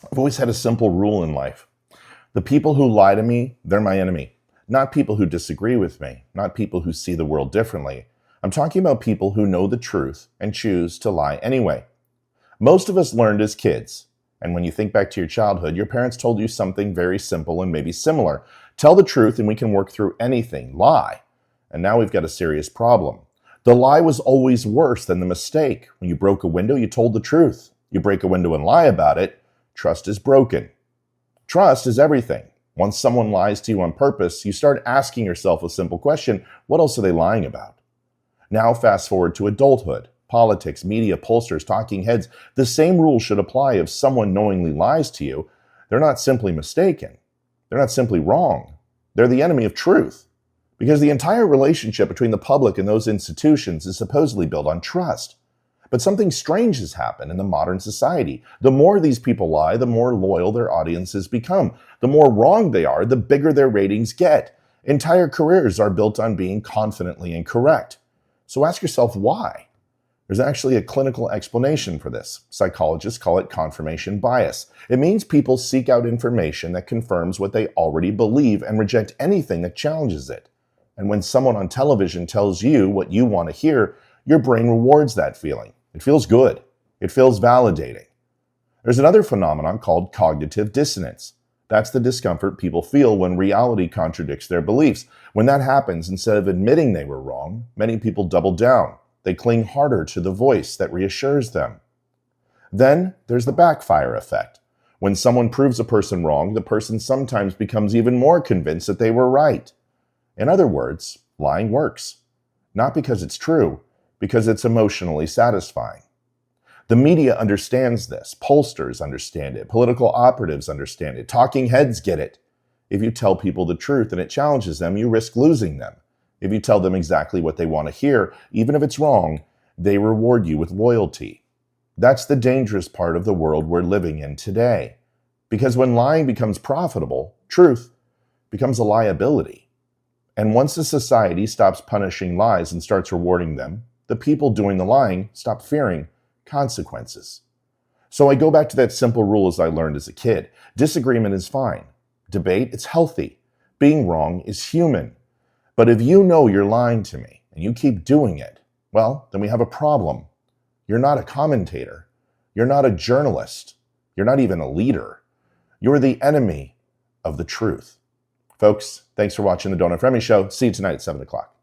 I've always had a simple rule in life. The people who lie to me, they're my enemy. Not people who disagree with me, not people who see the world differently. I'm talking about people who know the truth and choose to lie anyway. Most of us learned as kids, and when you think back to your childhood, your parents told you something very simple and maybe similar. Tell the truth and we can work through anything. Lie. And now we've got a serious problem. The lie was always worse than the mistake. When you broke a window, you told the truth. You break a window and lie about it, trust is broken. Trust is everything. Once someone lies to you on purpose, you start asking yourself a simple question: what else are they lying about? Now fast forward to adulthood. Politics, media, pollsters, talking heads. The same rule should apply if someone knowingly lies to you. They're not simply mistaken. They're not simply wrong. They're the enemy of truth. Because the entire relationship between the public and those institutions is supposedly built on trust. But something strange has happened in the modern society. The more these people lie, the more loyal their audiences become. The more wrong they are, the bigger their ratings get. Entire careers are built on being confidently incorrect. So ask yourself why. There's actually a clinical explanation for this. Psychologists call it confirmation bias. It means people seek out information that confirms what they already believe and reject anything that challenges it. And when someone on television tells you what you want to hear, your brain rewards that feeling. It feels good. It feels validating. There's another phenomenon called cognitive dissonance. That's the discomfort people feel when reality contradicts their beliefs. When that happens, instead of admitting they were wrong, many people double down. They cling harder to the voice that reassures them. Then there's the backfire effect. When someone proves a person wrong, the person sometimes becomes even more convinced that they were right. In other words, lying works. Not because it's true, because it's emotionally satisfying. The media understands this. Pollsters understand it. Political operatives understand it. Talking heads get it. If you tell people the truth and it challenges them, you risk losing them. If you tell them exactly what they want to hear, even if it's wrong, they reward you with loyalty. That's the dangerous part of the world we're living in today. Because when lying becomes profitable, truth becomes a liability. And once a society stops punishing lies and starts rewarding them, the people doing the lying stop fearing consequences. So I go back to that simple rule as I learned as a kid. Disagreement is fine. Debate, it's healthy. Being wrong is human. But if you know you're lying to me and you keep doing it, well, then we have a problem. You're not a commentator. You're not a journalist. You're not even a leader. You're the enemy of the truth. Folks, thanks for watching the Donut Remy Show. See you tonight at 7 o'clock.